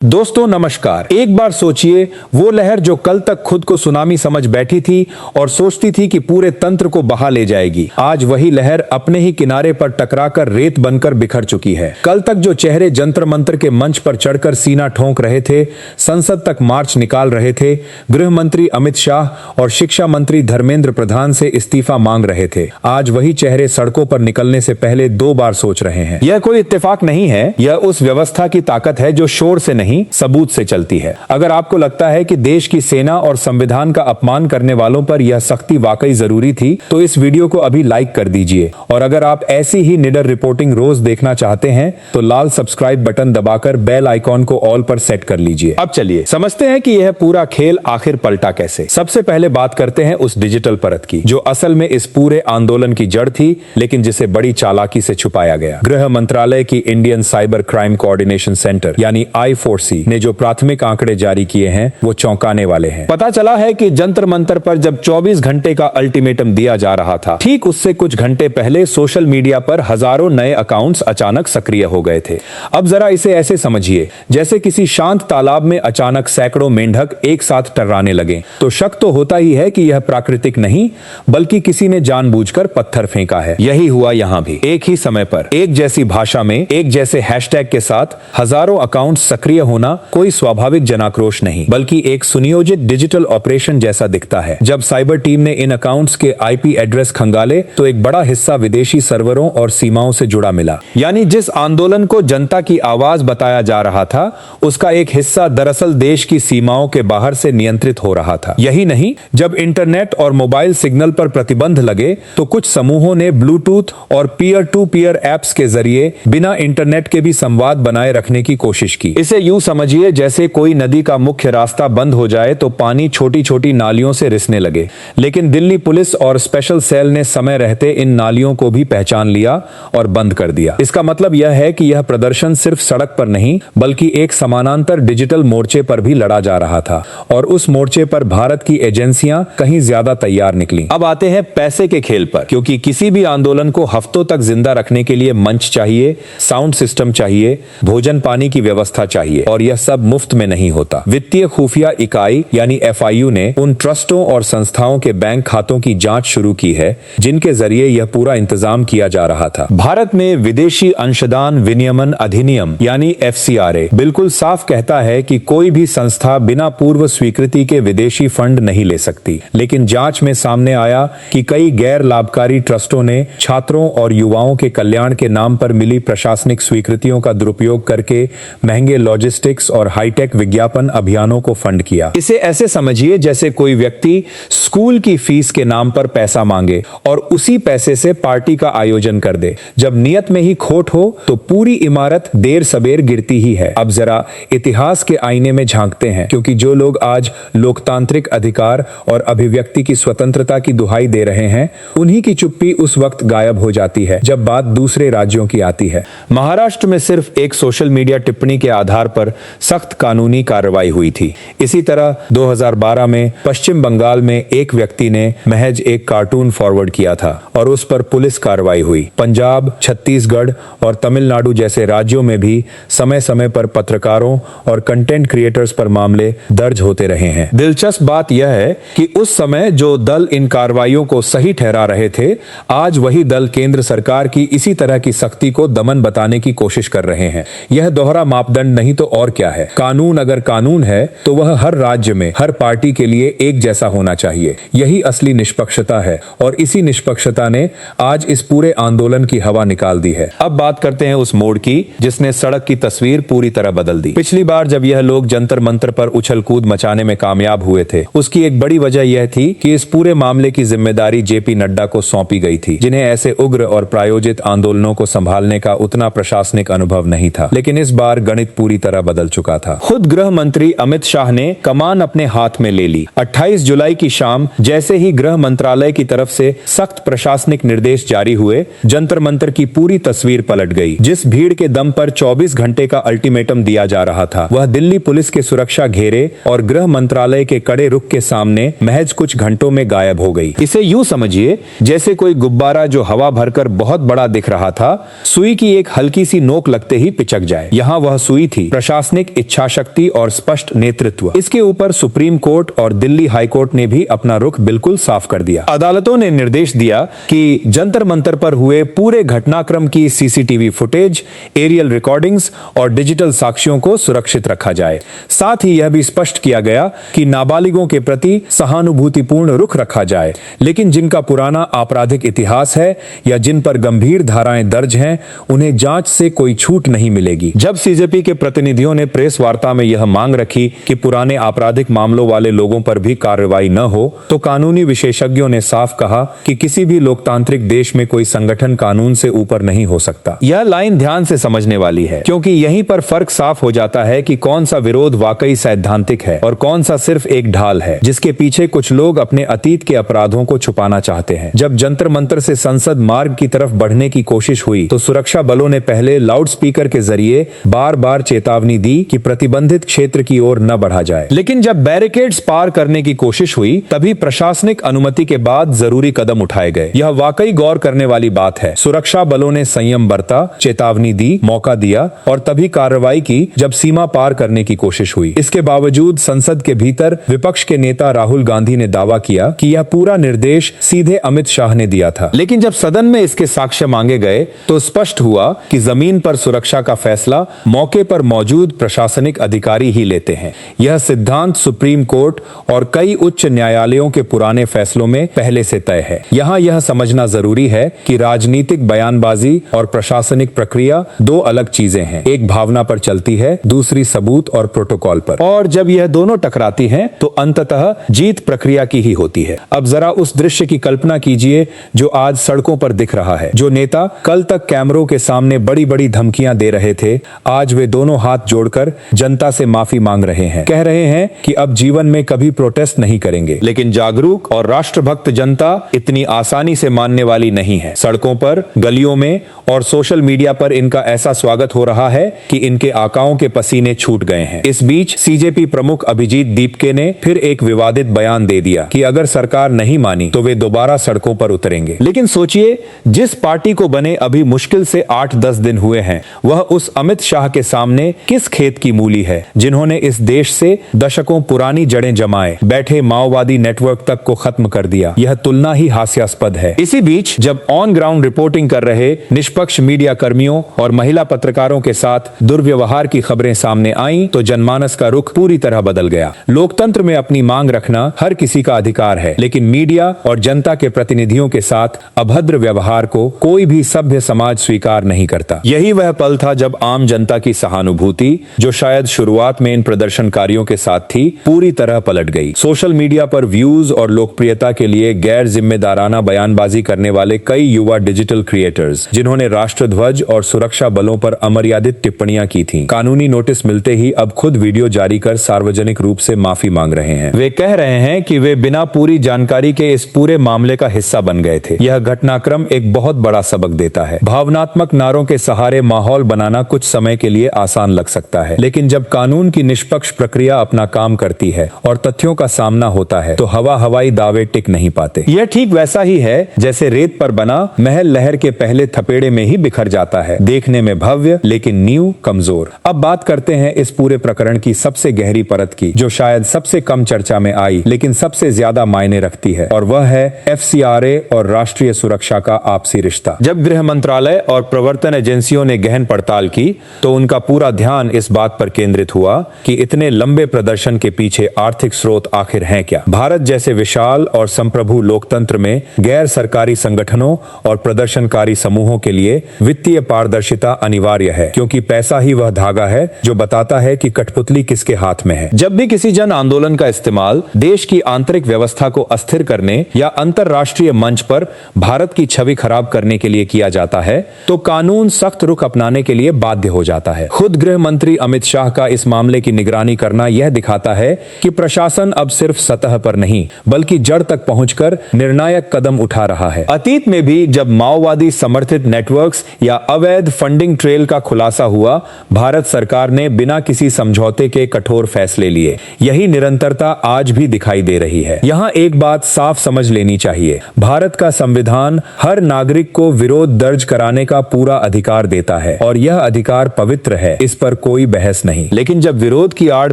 दोस्तों नमस्कार। एक बार सोचिए, वो लहर जो कल तक खुद को सुनामी समझ बैठी थी और सोचती थी कि पूरे तंत्र को बहा ले जाएगी, आज वही लहर अपने ही किनारे पर टकराकर रेत बनकर बिखर चुकी है। कल तक जो चेहरे जंतर मंतर के मंच पर चढ़कर सीना ठोंक रहे थे, संसद तक मार्च निकाल रहे थे, गृह मंत्री अमित शाह और शिक्षा मंत्री धर्मेंद्र प्रधान से इस्तीफा मांग रहे थे, आज वही चेहरे सड़कों पर निकलने से पहले 2 बार सोच रहे हैं। यह कोई इत्तेफाक नहीं है, यह उस व्यवस्था की ताकत है जो शोर से नहीं सबूत से चलती है। अगर आपको लगता है कि देश की सेना और संविधान का अपमान करने वालों पर यह सख्ती वाकई जरूरी थी, तो इस वीडियो को अभी लाइक कर दीजिए। और अगर आप ऐसी ही निडर रिपोर्टिंग रोज देखना चाहते हैं तो लाल सब्सक्राइब बटन दबाकर बेल आइकॉन को ऑल पर सेट कर लीजिए। अब चलिए समझते हैं कि यह पूरा खेल आखिर पलटा कैसे। सबसे पहले बात करते हैं उस डिजिटल परत की, जो असल में इस पूरे आंदोलन की जड़ थी, लेकिन जिसे बड़ी चालाकी से छुपाया गया। गृह मंत्रालय की Indian cyber crime coordination centre यानी I4C ने जो प्राथमिक आंकड़े जारी किए हैं वो चौंकाने वाले हैं। पता चला है कि जंतर मंतर पर जब 24 घंटे का अल्टीमेटम दिया जा रहा था, ठीक उससे कुछ घंटे पहले सोशल मीडिया पर हजारों नए अकाउंट्स अचानक सक्रिय हो गए थे। अब जरा इसे ऐसे समझिए, जैसे किसी शांत तालाब में अचानक सैकड़ों मेंढक एक साथ टर्राने लगे। तो शक तो होता ही है कि यह प्राकृतिक नहीं, बल्कि किसी ने जानबूझकर पत्थर फेंका है। यही हुआ यहाँ भी। एक ही समय पर एक जैसी भाषा में एक जैसे हैशटैग के साथ हजारों अकाउंट सक्रिय होना कोई स्वाभाविक जनाक्रोश नहीं, बल्कि एक सुनियोजित डिजिटल ऑपरेशन जैसा दिखता है। जब साइबर टीम ने इन अकाउंट्स के IP एड्रेस खंगाले तो एक बड़ा हिस्सा विदेशी सर्वरों और सीमाओं से जुड़ा मिला। यानी जिस आंदोलन को जनता की आवाज बताया जा रहा था, उसका एक हिस्सा दरअसल देश की सीमाओं के बाहर से नियंत्रित हो रहा था। यही नहीं, जब इंटरनेट और मोबाइल सिग्नल पर प्रतिबंध लगे तो कुछ समूहों ने ब्लूटूथ और पीयर टू पीयर एप्स के जरिए बिना इंटरनेट के भी संवाद बनाए रखने की कोशिश की। इसे यूं समझिए जैसे कोई नदी का मुख्य रास्ता बंद हो जाए तो पानी छोटी छोटी नालियों से रिसने लगे। लेकिन दिल्ली पुलिस और स्पेशल सेल ने समय रहते इन नालियों को भी पहचान लिया और बंद कर दिया। इसका मतलब यह है कि यह प्रदर्शन सिर्फ सड़क पर नहीं, बल्कि एक समानांतर डिजिटल मोर्चे पर भी लड़ा जा रहा था, और उस मोर्चे पर भारत की एजेंसियां कहीं ज्यादा तैयार निकली। अब आते हैं पैसे के खेल पर, क्योंकि किसी भी आंदोलन को हफ्तों तक जिंदा रखने के लिए मंच चाहिए, साउंड सिस्टम चाहिए, भोजन पानी की व्यवस्था चाहिए, और यह सब मुफ्त में नहीं होता। वित्तीय खुफिया इकाई यानी FIU ने उन ट्रस्टों और संस्थाओं के बैंक खातों की जांच शुरू की है जिनके जरिए यह पूरा इंतजाम किया जा रहा था। भारत में विदेशी अंशदान विनियमन अधिनियम यानी FCRA बिल्कुल साफ कहता है कि कोई भी संस्था बिना पूर्व स्वीकृति के विदेशी फंड नहीं ले सकती। लेकिन जांच में सामने आया कि कई गैर लाभकारी ट्रस्टों ने छात्रों और युवाओं के कल्याण के नाम पर मिली प्रशासनिक स्वीकृतियों का दुरुपयोग करके महंगे लॉजिस्टिक्स और हाईटेक विज्ञापन अभियानों को फंड किया। इसे ऐसे समझिए जैसे कोई व्यक्ति स्कूल की फीस के नाम पर पैसा मांगे और उसी पैसे से पार्टी का आयोजन कर दे। जब नियत में ही खोट हो तो पूरी इमारत देर सबेर गिरती ही है। अब जरा इतिहास के आईने में झांकते हैं, क्योंकि जो लोग आज लोकतांत्रिक अधिकार और अभिव्यक्ति की स्वतंत्रता की दुहाई दे रहे हैं, उन्हीं की चुप्पी उस वक्त गायब हो जाती है जब बात दूसरे राज्यों की आती है। महाराष्ट्र में सिर्फ एक सोशल मीडिया टिप्पणी के आधार पर सख्त कानूनी कार्रवाई हुई थी। इसी तरह 2012 में पश्चिम बंगाल में एक व्यक्ति ने महज एक कार्टून फॉरवर्ड किया था और उस पर पुलिस कार्रवाई हुई। पंजाब, छत्तीसगढ़ और तमिलनाडु जैसे राज्यों में भी समय समय पर पत्रकारों और कंटेंट क्रिएटर्स पर मामले दर्ज होते रहे हैं। दिलचस्प बात यह है कि उस समय जो दल इन कार्रवाइयों को सही ठहरा रहे थे, आज वही दल केंद्र सरकार की इसी तरह की सख्ती को दमन बताने की कोशिश कर रहे हैं। यह दोहरा मापदंड नहीं तो और क्या है। कानून अगर कानून है तो वह हर राज्य में हर पार्टी के लिए एक जैसा होना चाहिए। यही असली निष्पक्षता है, और इसी निष्पक्षता ने आज इस पूरे आंदोलन की हवा निकाल दी है। अब बात करते हैं उस मोड़ की जिसने सड़क की तस्वीर पूरी तरह बदल दी। पिछली बार जब यह लोग जंतर मंतर पर उछल कूद मचाने में कामयाब हुए थे, उसकी एक बड़ी वजह यह थी कि इस पूरे मामले की जिम्मेदारी JP नड्डा को सौंपी गई थी, जिन्हें ऐसे उग्र और प्रायोजित आंदोलनों को संभालने का उतना प्रशासनिक अनुभव नहीं था। लेकिन इस बार गणित पूरी तरह बदल चुका था। खुद गृह मंत्री अमित शाह ने कमान अपने हाथ में ले ली। 28 जुलाई की शाम जैसे ही गृह मंत्रालय की तरफ से सख्त प्रशासनिक निर्देश जारी हुए, जंतर मंतर की पूरी तस्वीर पलट गई। जिस भीड़ के दम पर 24 घंटे का अल्टीमेटम दिया जा रहा था, वह दिल्ली पुलिस के सुरक्षा घेरे और गृह मंत्रालय के कड़े रुख के सामने महज कुछ घंटों में गायब हो गई। इसे यूं समझिए जैसे कोई गुब्बारा जो हवा भरकर बहुत बड़ा दिख रहा था, सुई की एक हल्की सी नोक लगते ही पिचक जाए। यहाँ वह सुई थी प्रशासनिक इच्छा शक्ति और स्पष्ट नेतृत्व। इसके ऊपर सुप्रीम कोर्ट और दिल्ली हाई कोर्ट ने भी अपना रुख बिल्कुल साफ कर दिया। अदालतों ने निर्देश दिया कि जंतर मंतर पर हुए पूरे घटनाक्रम की सीसीटीवी फुटेज, एरियल रिकॉर्डिंग्स और डिजिटल साक्ष्यों को सुरक्षित रखा जाए। साथ ही यह भी स्पष्ट किया गया कि नाबालिगों के प्रति सहानुभूतिपूर्ण रुख रखा जाए, लेकिन जिनका पुराना आपराधिक इतिहास है या जिन पर गंभीर धाराएं दर्ज हैं, उन्हें जांच से कोई छूट नहीं मिलेगी। जब सीजेपी के प्रतिनिधियों ने प्रेस वार्ता में यह मांग रखी कि पुराने आपराधिक मामलों वाले लोगों पर भी कार्रवाई न हो, तो कानूनी विशेषज्ञों ने साफ कहा कि किसी भी लोकतांत्रिक देश में कोई संगठन कानून से ऊपर नहीं हो सकता। यह लाइन ध्यान से समझने वाली है, क्योंकि यहीं पर फर्क साफ हो जाता है कि कौन सा विरोध वाकई सैद्धांतिक है और कौन सा सिर्फ एक ढाल है जिसके पीछे कुछ लोग अपने अतीत के अपराधों को छुपाना चाहते हैं। जब जंतर मंतर से संसद मार्ग की तरफ बढ़ने की कोशिश हुई तो सुरक्षा बलों ने पहले लाउडस्पीकर के जरिए बार बार चेतावनी दी कि प्रतिबंधित क्षेत्र की ओर न बढ़ा जाए, लेकिन जब बैरिकेड्स पार करने की कोशिश हुई तभी प्रशासनिक अनुमति के बाद जरूरी कदम उठाए गए। यह वाकई गौर करने वाली बात है। सुरक्षा बलों ने संयम बरता, चेतावनी दी, मौका दिया और तभी कार्रवाई की जब सीमा पार करने की कोशिश हुई। इसके बावजूद संसद के भीतर विपक्ष के नेता राहुल गांधी ने दावा किया कि यह पूरा निर्देश सीधे अमित शाह ने दिया था, लेकिन जब सदन में इसके साक्ष्य मांगे गए तो स्पष्ट हुआ कि जमीन पर सुरक्षा का फैसला मौके पर मौजूद प्रशासनिक अधिकारी ही लेते हैं। यह सिद्धांत सुप्रीम कोर्ट और कई उच्च न्यायालयों के पुराने फैसलों में पहले से तय है। यहाँ यह समझना जरूरी है कि राजनीतिक बयानबाजी और प्रशासनिक प्रक्रिया दो अलग चीजें हैं। एक भावना पर चलती है, दूसरी सबूत और प्रोटोकॉल पर, और जब यह दोनों टकराती हैं तो अंततः जीत प्रक्रिया की ही होती है। अब जरा उस दृश्य की कल्पना कीजिए जो आज सड़कों पर दिख रहा है। जो नेता कल तक कैमरों के सामने बड़ी बड़ी धमकियां दे रहे थे, आज वे दोनों हाथ जोड़कर जनता से माफी मांग रहे हैं। कह रहे हैं कि अब जीवन में कभी प्रोटेस्ट नहीं करेंगे। लेकिन जागरूक और राष्ट्रभक्त जनता इतनी आसानी से मानने वाली नहीं है। सड़कों पर, गलियों में और सोशल मीडिया पर इनका ऐसा स्वागत हो रहा है कि इनके आकाओं के पसीने छूट गए हैं। इस बीच सीजेपी प्रमुख अभिजीत दीपके ने फिर एक विवादित बयान दे दिया कि अगर सरकार नहीं मानी तो वे दोबारा सड़कों पर उतरेंगे। लेकिन सोचिए, जिस पार्टी को बने अभी मुश्किल से 8-10 दिन हुए हैं, वह उस अमित शाह के सामने किस खेत की मूली है जिन्होंने इस देश से दशकों पुरानी जड़ें जमाए बैठे माओवादी नेटवर्क तक को खत्म कर दिया। यह तुलना ही हास्यास्पद है। इसी बीच जब ऑन ग्राउंड रिपोर्टिंग कर रहे निष्पक्ष मीडिया कर्मियों और महिला पत्रकारों के साथ दुर्व्यवहार की खबरें सामने आईं तो जनमानस का रुख पूरी तरह बदल गया। लोकतंत्र में अपनी मांग रखना हर किसी का अधिकार है, लेकिन मीडिया और जनता के प्रतिनिधियों के साथ अभद्र व्यवहार को कोई भी सभ्य समाज स्वीकार नहीं करता। यही वह पल था जब आम जनता की सहानुभूति, जो शायद शुरुआत में इन प्रदर्शनकारियों के साथ थी, पूरी तरह पलट गई। सोशल मीडिया पर व्यूज और लोकप्रियता के लिए गैर जिम्मेदाराना बयानबाजी करने वाले कई युवा डिजिटल क्रिएटर्स, जिन्होंने राष्ट्रध्वज और सुरक्षा बलों पर अमर्यादित टिप्पणियां की थी, कानूनी नोटिस मिलते ही अब खुद वीडियो जारी कर सार्वजनिक रूप से माफी मांग रहे हैं। वे कह रहे हैं कि वे बिना पूरी जानकारी के इस पूरे मामले का हिस्सा बन गए थे। यह घटनाक्रम एक बहुत बड़ा सबक देता है। भावनात्मक नारों के सहारे माहौल बनाना कुछ समय के लिए आसान लग सकता है, लेकिन जब कानून की निष्पक्ष प्रक्रिया अपना काम करती है और तथ्यों का सामना होता है तो हवाई दावे टिक नहीं पाते। यह ठीक वैसा ही है जैसे रेत पर बना महल लहर के पहले थपेड़े में ही बिखर जाता है, देखने में भव्य लेकिन नींव कमजोर। अब बात करते हैं इस पूरे प्रकरण की सबसे गहरी परत की, जो शायद सबसे कम चर्चा में आई लेकिन सबसे ज्यादा मायने रखती है, और वह है एफसीआरए और राष्ट्रीय सुरक्षा का आपसी रिश्ता। जब गृह मंत्रालय और प्रवर्तन एजेंसियों ने गहन पड़ताल की तो उनका पूरा ध्यान इस बात पर केंद्रित हुआ कि इतने लंबे प्रदर्शन के पीछे आर्थिक स्रोत आखिर हैं क्या। भारत जैसे विशाल और संप्रभु लोकतंत्र में गैर सरकारी संगठनों और प्रदर्शनकारी समूहों के लिए वित्तीय पारदर्शिता अनिवार्य है, क्योंकि पैसा ही वह धागा है जो बताता है कि कठपुतली किसके हाथ में है। जब भी किसी जन आंदोलन का इस्तेमाल देश की आंतरिक व्यवस्था को अस्थिर करने या अंतरराष्ट्रीय मंच पर भारत की छवि खराब करने के लिए किया जाता है तो कानून सख्त रुख अपनाने के लिए बाध्य हो जाता है। खुद गृह मंत्री अमित शाह का इस मामले की निगरानी करना यह दिखाता है कि प्रशासन अब सिर्फ सतह पर नहीं बल्कि जड़ तक पहुंचकर निर्णायक कदम उठा रहा है। अतीत में भी जब माओवादी समर्थित नेटवर्क्स या अवैध फंडिंग ट्रेल का खुलासा हुआ, भारत सरकार ने बिना किसी समझौते के कठोर फैसले लिए। यही निरंतरता आज भी दिखाई दे रही है। यहाँ एक बात साफ समझ लेनी चाहिए, भारत का संविधान हर नागरिक को विरोध दर्ज कराने का पूरा अधिकार देता है और यह अधिकार पवित्र है, इस पर कोई बहस नहीं। लेकिन जब विरोध की आड़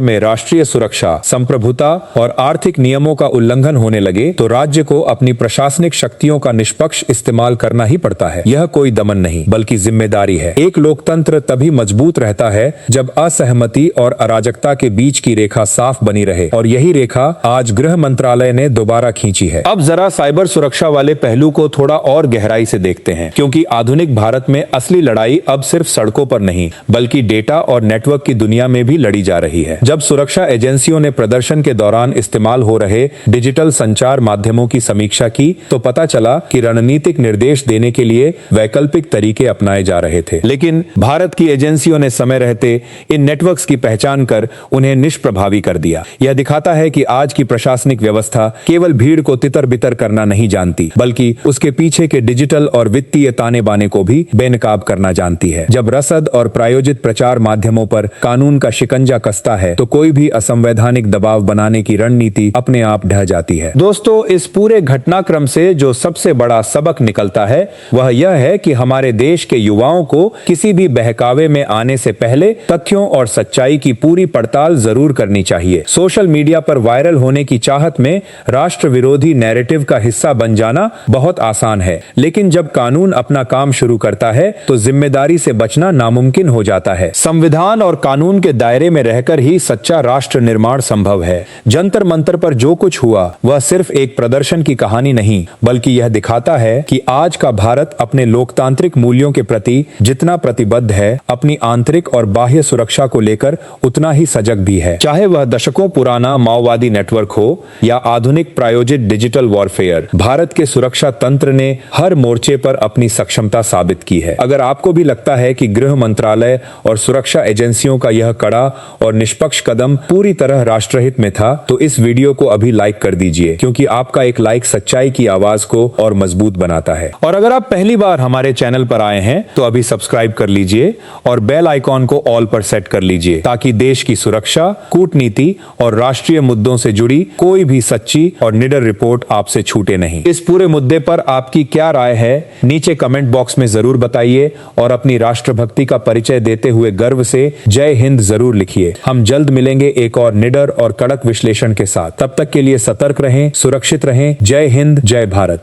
में राष्ट्रीय सुरक्षा, संप्रभुता और आर्थिक नियमों का उल्लंघन होने लगे तो राज्य को अपनी प्रशासनिक शक्तियों का निष्पक्ष इस्तेमाल करना ही पड़ता है। यह कोई दमन नहीं बल्कि जिम्मेदारी है। एक लोकतंत्र तभी मजबूत रहता है जब असहमति और अराजकता के बीच की रेखा साफ बनी रहे, और यही रेखा आज गृह मंत्रालय ने दोबारा खींची है। अब जरा साइबर सुरक्षा वाले पहलू को थोड़ा और गहराई से देखते हैं, क्योंकि आधुनिक भारत में असली लड़ाई अब सिर्फ सड़कों पर नहीं बल्कि डेटा और नेटवर्क की दुनिया में भी लड़ी जा रही है। जब सुरक्षा एजेंसियों ने प्रदर्शन के दौरान इस्तेमाल हो रहे डिजिटल संचार माध्यमों की समीक्षा की तो पता चला कि रणनीतिक निर्देश देने के लिए वैकल्पिक तरीके अपनाए जा रहे थे। लेकिन भारत की एजेंसियों ने समय रहते इन नेटवर्क्स की पहचान कर उन्हें निष्प्रभावी कर दिया। यह दिखाता है कि आज की प्रशासनिक व्यवस्था केवल भीड़ को तितर बितर करना नहीं जानती बल्कि उसके पीछे के डिजिटल और वित्तीय ताने बाने को भी बेनकाब करना जानती है। जब रसद और प्रायोजित प्रचार माध्यमों पर कानून का शिकंजा कसता है तो कोई भी असंवैधानिक दबाव बनाने की रणनीति अपने आप ढह जाती है। दोस्तों, इस पूरे घटनाक्रम से जो सबसे बड़ा सबक निकलता है वह यह है कि हमारे देश के युवाओं को किसी भी बहकावे में आने से पहले तथ्यों और सच्चाई की पूरी पड़ताल जरूर करनी चाहिए। सोशल मीडिया पर वायरल होने की चाहत में राष्ट्र विरोधी नैरेटिव का हिस्सा बन जाना बहुत आसान है, लेकिन जब कानून अपना काम शुरू करता है तो जिम्मेदारी से बचना नामुमकिन हो जाता है। संविधान और कानून के दायरे में रहकर ही सच्चा राष्ट्र निर्माण संभव है। जंतर मंतर पर जो कुछ हुआ वह सिर्फ एक प्रदर्शन की कहानी नहीं बल्कि यह दिखाता है कि आज का भारत अपने लोकतांत्रिक मूल्यों के प्रति जितना प्रतिबद्ध है, अपनी आंतरिक और बाह्य सुरक्षा को लेकर उतना ही सजग भी है। चाहे वह दशकों पुराना माओवादी नेटवर्क हो या आधुनिक प्रायोजित डिजिटल वॉरफेयर, भारत के सुरक्षा तंत्र ने हर मोर्चे पर अपनी सक्षमता साबित की है। अगर आपको भी लगता है कि गृह मंत्रालय और सुरक्षा एजेंसियों का यह कड़ा और निष्पक्ष कदम पूरी तरह राष्ट्रहित में था तो इस वीडियो को अभी लाइक कर दीजिए, क्योंकि आपका एक लाइक सच्चाई की आवाज को और मजबूत बनाता है। और अगर आप पहली बार हमारे चैनल पर आए हैं तो अभी सब्सक्राइब कर लीजिए और बेल आइकॉन को ऑल पर सेट कर लीजिए ताकि देश की सुरक्षा, कूटनीति और राष्ट्रीय मुद्दों से जुड़ी कोई भी सच्ची और निडर रिपोर्ट आपसे छूटे नहीं। इस पूरे मुद्दे पर आपकी क्या राय है नीचे कमेंट बॉक्स में जरूर बताइए और अपनी राष्ट्रभक्ति का परिचय देते हुए गर्व से जय हिंद जरूर लिखिए। हम जल्द मिलेंगे एक और निडर और कड़क विश्लेषण के साथ। तब तक के लिए सतर्क रहें, सुरक्षित रहें। जय हिंद, जय भारत।